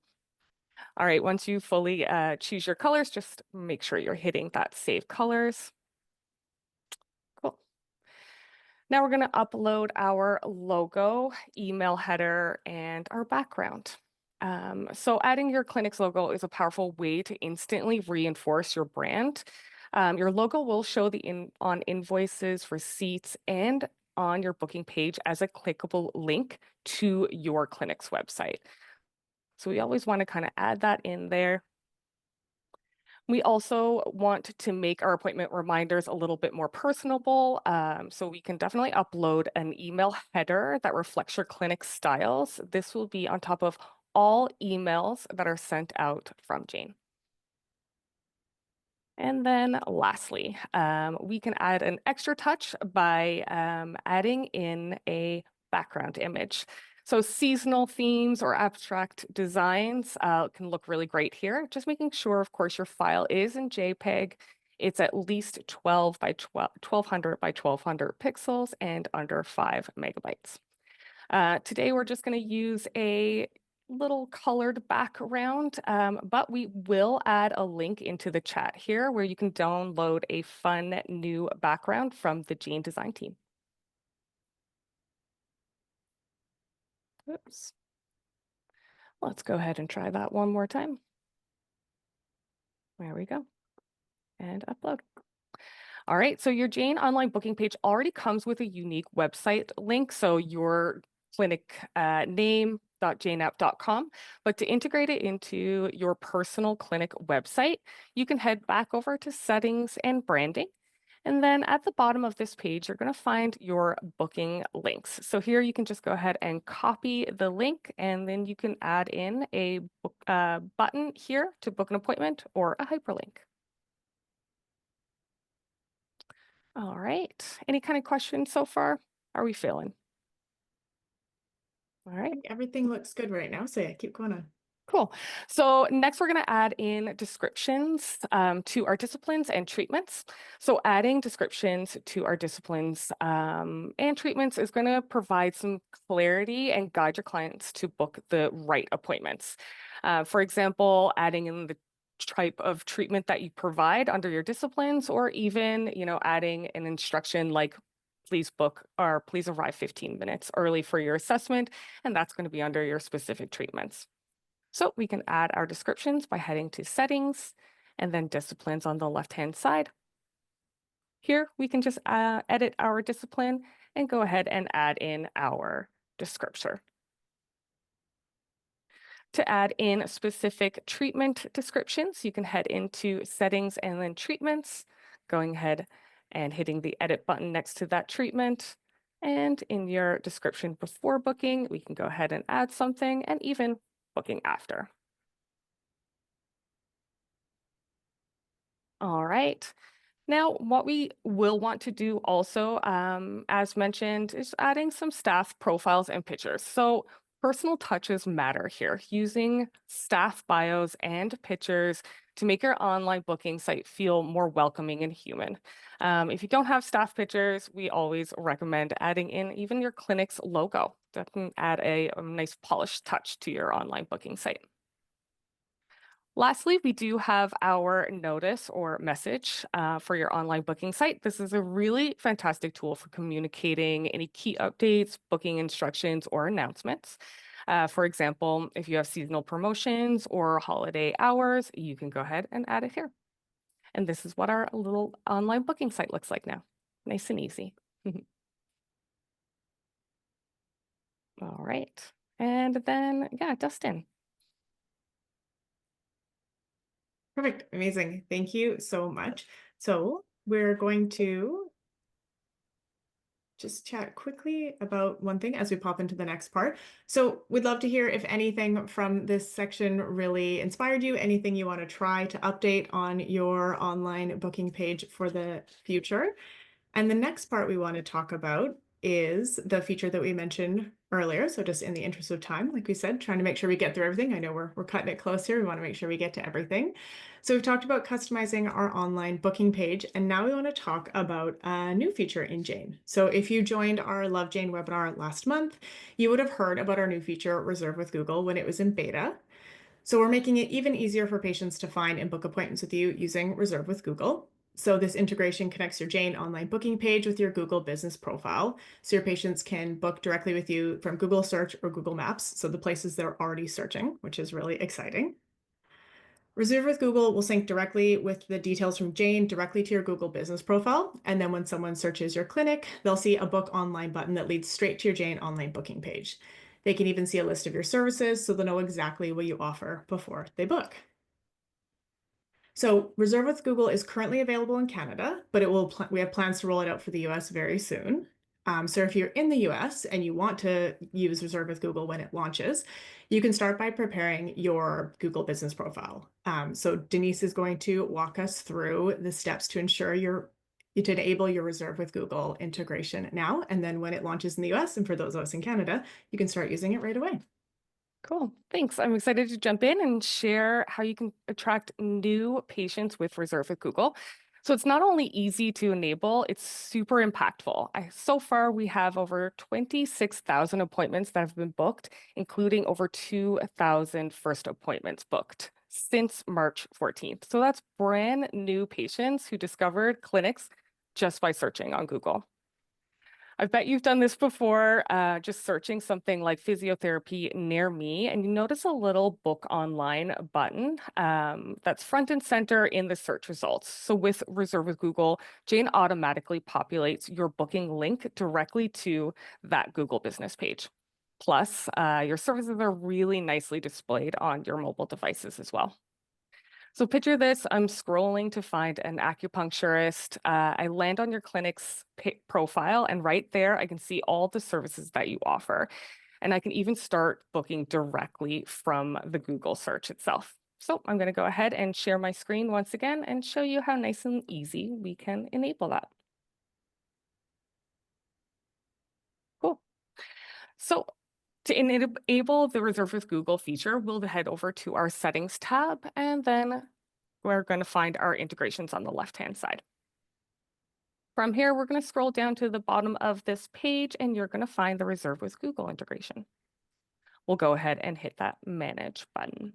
All right, once you fully choose your colors, just make sure you're hitting that save colors. Cool. Now we're going to upload our logo, email header, and our background. So adding your clinic's logo is a powerful way to instantly reinforce your brand. Your logo will show on invoices, receipts, and on your booking page as a clickable link to your clinic's website. So we always want to kind of add that in there. We also want to make our appointment reminders a little bit more personable. So we can definitely upload an email header that reflects your clinic styles. This will be on top of all emails that are sent out from Jane. And then lastly, we can add an extra touch by adding in a background image. So seasonal themes or abstract designs can look really great here. Just making sure, of course, your file is in JPEG. It's at least 12 by 1200 by 1200 pixels and under 5 megabytes. Today, we're just going to use a little colored background, but we will add a link into the chat here where you can download a fun new background from the Jane design team. Oops. Let's go ahead and try that one more time. There we go. And upload. All right, so your Jane online booking page already comes with a unique website link. So your clinic name, .janeapp.com. But to integrate it into your personal clinic website, you can head back over to settings and branding. And then at the bottom of this page, you're going to find your booking links. So here you can just go ahead and copy the link, and then you can add in a button here to book an appointment or a hyperlink. All right. Any kind of questions so far? How are we feeling? All right. Everything looks good right now. So yeah, keep going on. Cool. So next we're going to add in descriptions to our disciplines and treatments. So adding descriptions to our disciplines and treatments is going to provide some clarity and guide your clients to book the right appointments. For example, adding in the type of treatment that you provide under your disciplines, or even, adding an instruction like please book or please arrive 15 minutes early for your assessment, and that's going to be under your specific treatments. So we can add our descriptions by heading to settings and then disciplines on the left-hand side. Here we can just edit our discipline and go ahead and add in our descriptor. To add in specific treatment descriptions, you can head into settings and then treatments, going ahead and hitting the edit button next to that treatment. And in your description before booking, we can go ahead and add something, and even booking after. All right. Now, what we will want to do also, as mentioned, is adding some staff profiles and pictures. So personal touches matter here, using staff bios and pictures to make your online booking site feel more welcoming and human. If you don't have staff pictures, we always recommend adding in even your clinic's logo. That can add a nice polished touch to your online booking site. Lastly, we do have our notice or message for your online booking site. This is a really fantastic tool for communicating any key updates, booking instructions, or announcements. For example, if you have seasonal promotions or holiday hours, you can go ahead and add it here. And this is what our little online booking site looks like now. Nice and easy. All right. And then, yeah, Dustin. Perfect. Amazing. Thank you so much. So we're going to just chat quickly about one thing as we pop into the next part. So we'd love to hear if anything from this section really inspired you, anything you want to try to update on your online booking page for the future. And the next part we want to talk about is the feature that we mentioned earlier. So just in the interest of time, like we said, trying to make sure we get through everything. I know we're cutting it close here. We want to make sure we get to everything. So we've talked about customizing our online booking page, and now we want to talk about a new feature in Jane. So if you joined our Love Jane webinar last month, you would have heard about our new feature, Reserve with Google, when it was in beta. So we're making it even easier for patients to find and book appointments with you using Reserve with Google. So this integration connects your Jane online booking page with your Google business profile. So your patients can book directly with you from Google Search or Google Maps. So the places they're already searching, which is really exciting. Reserve with Google will sync directly with the details from Jane directly to your Google business profile. And then when someone searches your clinic, they'll see a book online button that leads straight to your Jane online booking page. They can even see a list of your services, so they'll know exactly what you offer before they book. So Reserve with Google is currently available in Canada, but we have plans to roll it out for the US very soon. So if you're in the US and you want to use Reserve with Google when it launches, you can start by preparing your Google business profile. So Denise is going to walk us through the steps to ensure to enable your Reserve with Google integration now. And then when it launches in the US, and for those of us in Canada, you can start using it right away. Cool. Thanks. I'm excited to jump in and share how you can attract new patients with Reserve with Google. So it's not only easy to enable, it's super impactful. So far, we have over 26,000 appointments that have been booked, including over 2,000 first appointments booked since March 14th. So that's brand new patients who discovered clinics just by searching on Google. I bet you've done this before, just searching something like physiotherapy near me, and you notice a little book online button that's front and center in the search results. So with Reserve with Google, Jane automatically populates your booking link directly to that Google business page. Plus, your services are really nicely displayed on your mobile devices as well. So picture this, I'm scrolling to find an acupuncturist. I land on your clinic's profile, and right there, I can see all the services that you offer. And I can even start booking directly from the Google search itself. So I'm going to go ahead and share my screen once again and show you how nice and easy we can enable that. Cool. So to enable the Reserve with Google feature, we'll head over to our settings tab, and then we're going to find our integrations on the left-hand side. From here, we're going to scroll down to the bottom of this page, and you're going to find the Reserve with Google integration. We'll go ahead and hit that Manage button.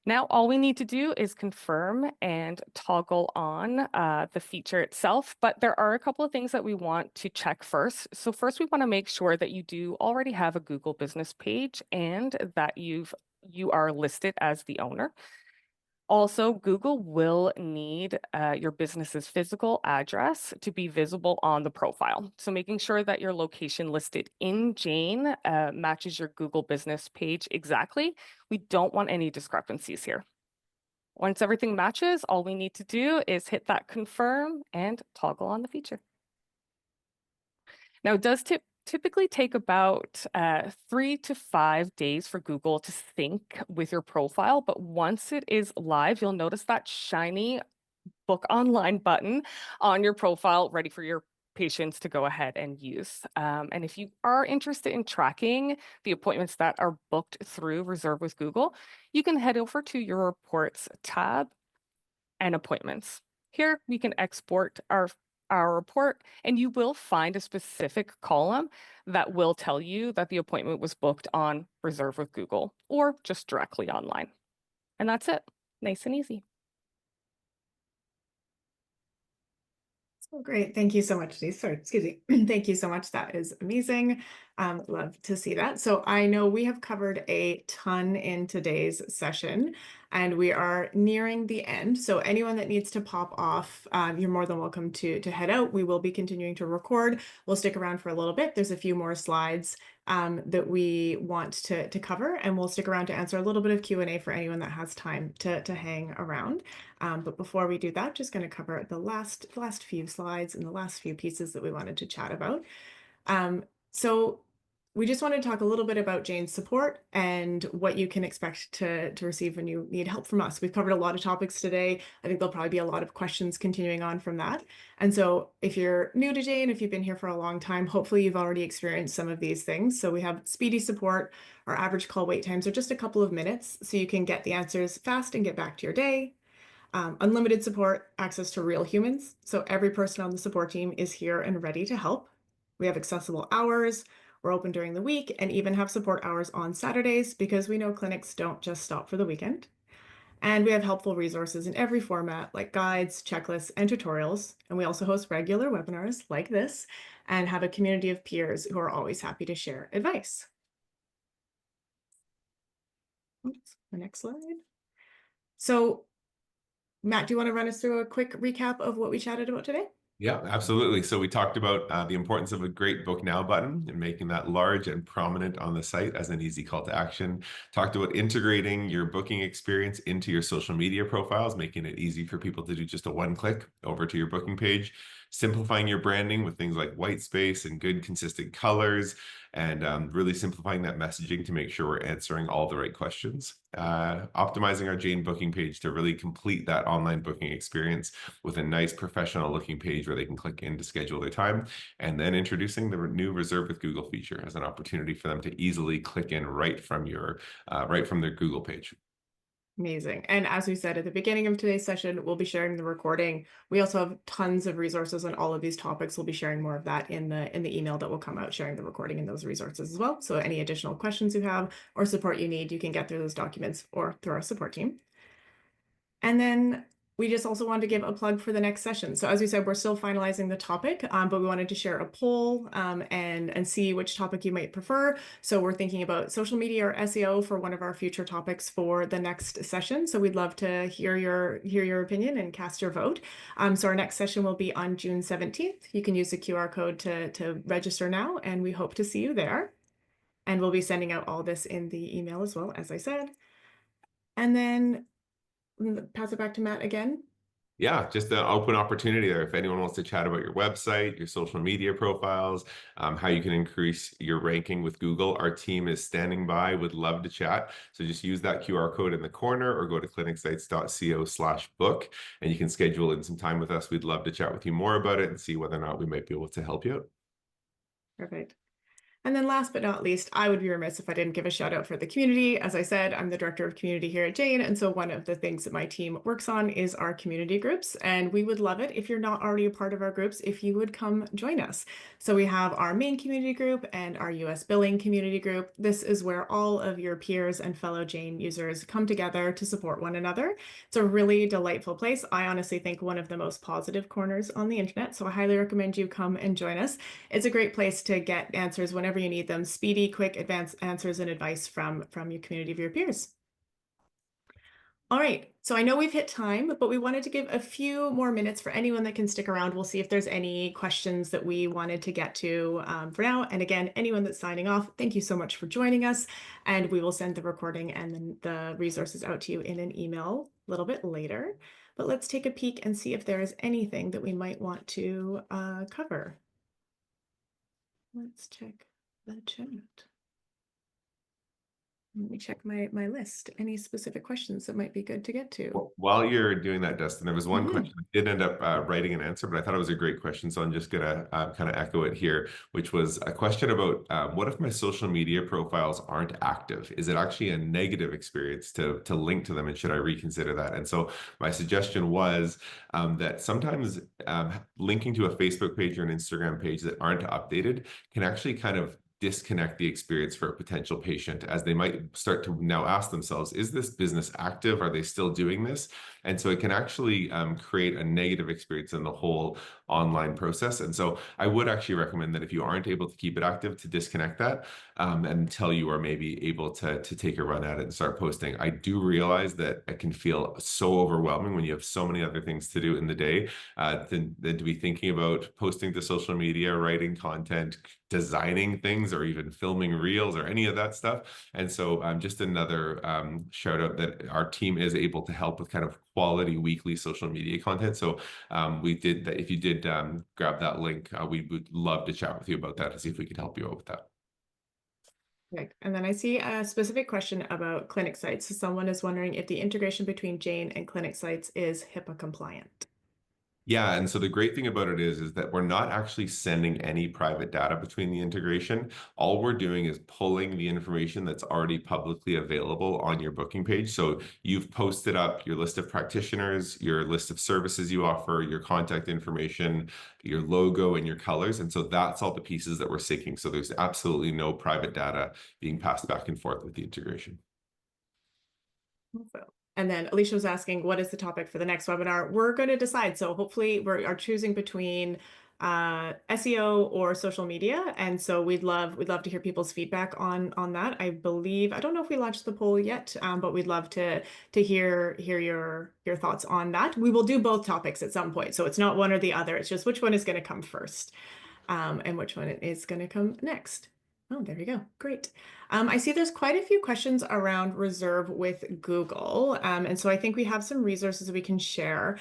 Now, all we need to do is confirm and toggle on the feature itself, but there are a couple of things that we want to check first. So first, we want to make sure that you do already have a Google business page and that you are listed as the owner. Also, Google will need your business's physical address to be visible on the profile. So making sure that your location listed in Jane matches your Google business page exactly. We don't want any discrepancies here. Once everything matches, all we need to do is hit that confirm and toggle on the feature. Now, it does typically take about 3 to 5 days for Google to sync with your profile, but once it is live, you'll notice that shiny book online button on your profile ready for your patients to go ahead and use. And if you are interested in tracking the appointments that are booked through Reserve with Google, you can head over to your reports tab and appointments. Here we can export our report, and you will find a specific column that will tell you that the appointment was booked on Reserve with Google or just directly online. And that's it. Nice and easy. Oh, great. Thank you so much, Denise. Sorry, excuse me. Thank you so much. That is amazing. Love to see that. So I know we have covered a ton in today's session, and we are nearing the end. So anyone that needs to pop off, you're more than welcome to head out. We will be continuing to record. We'll stick around for a little bit. There's a few more slides that we want to cover, and we'll stick around to answer a little bit of Q&A for anyone that has time to hang around. But before we do that, just going to cover the last few slides and the last few pieces that we wanted to chat about. So we just want to talk a little bit about Jane's support and what you can expect to receive when you need help from us. We've covered a lot of topics today. I think there'll probably be a lot of questions continuing on from that. And so if you're new to Jane, if you've been here for a long time, hopefully you've already experienced some of these things. So we have speedy support. Our average call wait times are just a couple of minutes, so you can get the answers fast and get back to your day. Unlimited support, access to real humans. So every person on the support team is here and ready to help. We have accessible hours. We're open during the week and even have support hours on Saturdays because we know clinics don't just stop for the weekend. And we have helpful resources in every format like guides, checklists, and tutorials. And we also host regular webinars like this and have a community of peers who are always happy to share advice. Oops, the next slide. So Matt, do you want to run us through a quick recap of what we chatted about today? Yeah, absolutely. So we talked about the importance of a great Book Now button and making that large and prominent on the site as an easy call to action. Talked about integrating your booking experience into your social media profiles, making it easy for people to do just a one click over to your booking page. Simplifying your branding with things like white space and good consistent colors, and really simplifying that messaging to make sure we're answering all the right questions. Optimizing our Jane booking page to really complete that online booking experience with a nice professional looking page where they can click in to schedule their time, and then introducing the new Reserve with Google feature as an opportunity for them to easily click in right from their Google page. Amazing. And as we said at the beginning of today's session, we'll be sharing the recording. We also have tons of resources on all of these topics. We'll be sharing more of that in the email that will come out, sharing the recording and those resources as well. So any additional questions you have or support you need, you can get through those documents or through our support team. And then we just also wanted to give a plug for the next session. So as we said, we're still finalizing the topic, but we wanted to share a poll and see which topic you might prefer. So we're thinking about social media or SEO for one of our future topics for the next session. So we'd love to hear your opinion and cast your vote. So our next session will be on June 17th. You can use the QR code to register now, and we hope to see you there. And we'll be sending out all this in the email as well, as I said. And then pass it back to Matt again. Yeah, just an open opportunity there. If anyone wants to chat about your website, your social media profiles, how you can increase your ranking with Google, our team is standing by, would love to chat. So just use that QR code in the corner or go to clinicsites.co/book and you can schedule in some time with us. We'd love to chat with you more about it and see whether or not we might be able to help you out. Perfect. And then last but not least, I would be remiss if I didn't give a shout out for the community. As I said, I'm the director of community here at Jane. And so one of the things that my team works on is our community groups. And we would love it if you're not already a part of our groups, if you would come join us. So we have our main community group and our US billing community group. This is where all of your peers and fellow Jane users come together to support one another. It's a really delightful place. I honestly think one of the most positive corners on the internet. So I highly recommend you come and join us. It's a great place to get answers whenever you need them, speedy, quick, advanced answers and advice from your community of your peers. All right, so I know we've hit time, but we wanted to give a few more minutes for anyone that can stick around. We'll see if there's any questions that we wanted to get to for now. And again, anyone that's signing off, thank you so much for joining us. And we will send the recording and then the resources out to you in an email a little bit later. But let's take a peek and see if there is anything that we might want to cover. Let's check the chat. Let me check my list. Any specific questions that might be good to get to? While you're doing that, Dustin, there was one Mhm. question I did end up writing an answer, but I thought it was a great question, so I'm just gonna kind of echo it here, which was a question about what if my social media profiles aren't active? Is it actually a negative experience to link to them, and should I reconsider that? And so my suggestion was that sometimes linking to a Facebook page or an Instagram page that aren't updated can actually kind of disconnect the experience for a potential patient, as they might start to now ask themselves, is this business active? Are they still doing this? And so it can actually create a negative experience in the whole online process. And so I would actually recommend that if you aren't able to keep it active, to disconnect that until you are maybe able to take a run at it and start posting. I do realize that it can feel so overwhelming when you have so many other things to do in the day, than to be thinking about posting to social media, writing content, designing things, or even filming reels or any of that stuff. And so just another shout out that our team is able to help with kind of quality weekly social media content. So we did that. If you did grab that link, we would love to chat with you about that to see if we could help you out with that. Right. And then I see a specific question about clinic sites. So someone is wondering if the integration between Jane and clinic sites is HIPAA compliant. Yeah, and so the great thing about it is that we're not actually sending any private data between the integration. All we're doing is pulling the information that's already publicly available on your booking page. So you've posted up your list of practitioners, your list of services you offer, your contact information, your logo, and your colors. And so that's all the pieces that we're syncing. So there's absolutely no private data being passed back and forth with the integration. Also. And then Alicia was asking, what is the topic for the next webinar? We're going to decide. So hopefully we are choosing between SEO or social media. And so we'd love to hear people's feedback on that. I believe, I don't know if we launched the poll yet, but we'd love to hear your thoughts on that. We will do both topics at some point. So it's not one or the other. It's just which one is going to come first, and which one is going to come next. Oh, there you go. Great. I see there's quite a few questions around Reserve with Google. And so I think we have some resources we can share.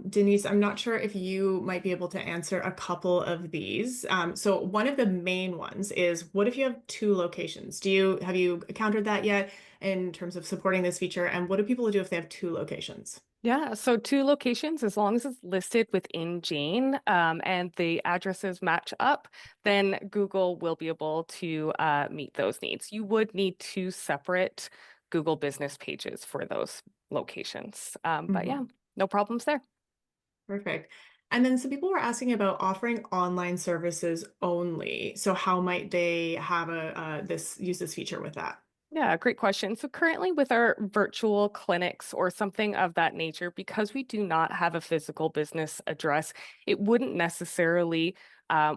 Denise, I'm not sure if you might be able to answer a couple of these. So one of the main ones is, what if you have two locations? Have you encountered that yet in terms of supporting this feature? And what do people do if they have two locations? Yeah, so two locations, as long as it's listed within Jane and the addresses match up, then Google will be able to meet those needs. You would need two separate Google business pages for those locations. But yeah, no problems there. Perfect. And then some people were asking about offering online services only. So how might they have use this feature with that? Yeah, great question. So currently with our virtual clinics or something of that nature, because we do not have a physical business address, it wouldn't necessarily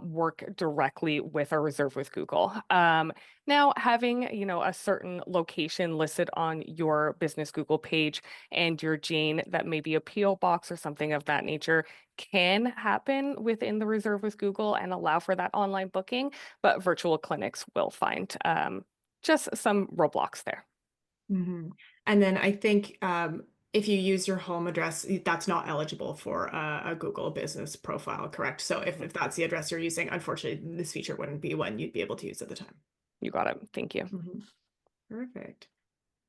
work directly with our Reserve with Google. Now, having, a certain location listed on your business Google page and your Jane, that may be a PO box or something of that nature, can happen within the Reserve with Google and allow for that online booking, but virtual clinics will find just some roadblocks there. Mhm. And then I think if you use your home address, that's not eligible for a Google business profile, correct? So if that's the address you're using, unfortunately, this feature wouldn't be one you'd be able to use at the time. You got it. Thank you. Mhm. Perfect.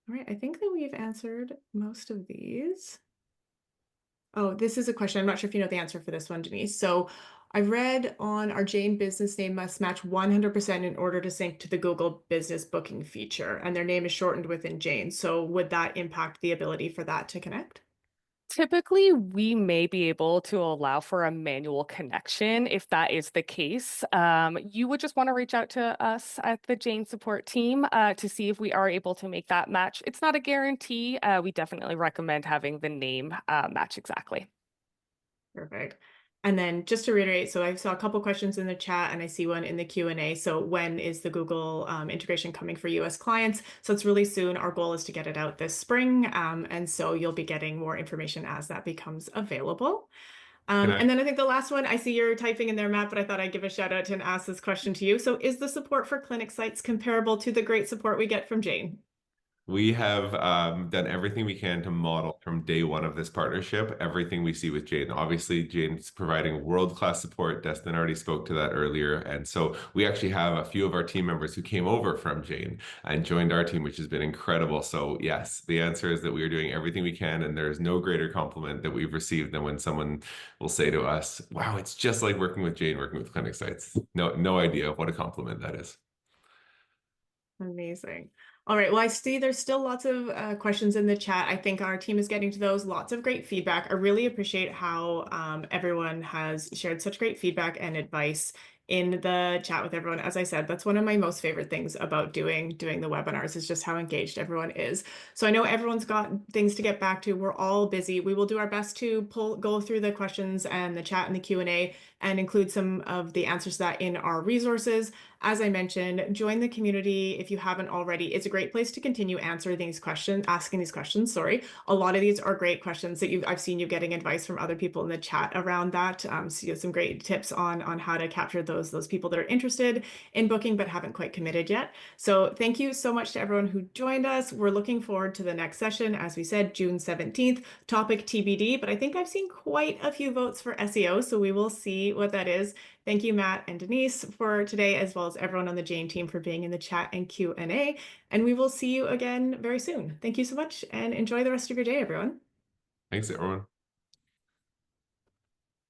All right, I think that we've answered most of these. Oh, this is a question. I'm not sure if you know the answer for this one, Denise. So I read on our Jane business name must match 100% in order to sync to the Google business booking feature, and their name is shortened within Jane. So would that impact the ability for that to connect? Typically, we may be able to allow for a manual connection if that is the case. You would just want to reach out to us at the Jane support team to see if we are able to make that match. It's not a guarantee. We definitely recommend having the name match exactly. Perfect. And then just to reiterate, so I saw a couple questions in the chat and I see one in the Q&A. So when is the Google integration coming for US clients? So it's really soon. Our goal is to get it out this spring. And so you'll be getting more information as that becomes available. And then I think the last one, I see you're typing in there, Matt, but I thought I'd give a shout out to and ask this question to you. So is the support for clinic sites comparable to the great support we get from Jane? We have done everything we can to model from day one of this partnership, everything we see with Jane. Obviously, Jane's providing world-class support. Destin already spoke to that earlier. And so we actually have a few of our team members who came over from Jane and joined our team, which has been incredible. So yes, the answer is that we are doing everything we can. And there's no greater compliment that we've received than when someone will say to us, wow, it's just like working with Jane, working with clinic sites. No idea what a compliment that is. Amazing. All right. Well, I see there's still lots of questions in the chat. I think our team is getting to those. Lots of great feedback. I really appreciate how everyone has shared such great feedback and advice in the chat with everyone. As I said, that's one of my most favorite things about doing the webinars is just how engaged everyone is. So I know everyone's got things to get back to. We're all busy. We will do our best to go through the questions and the chat and the Q&A and include some of the answers to that in our resources. As I mentioned, join the community if you haven't already. It's a great place to continue asking these questions. Sorry. A lot of these are great questions that I've seen you getting advice from other people in the chat around that. So you have some great tips on how to capture those people that are interested in booking but haven't quite committed yet. So thank you so much to everyone who joined us. We're looking forward to the next session. As we said, June 17th, topic TBD, but I think I've seen quite a few votes for SEO, so we will see what that is. Thank you, Matt and Denise, for today, as well as everyone on the Jane team for being in the chat and Q&A. And we will see you again very soon. Thank you so much and enjoy the rest of your day, everyone. Thanks, everyone.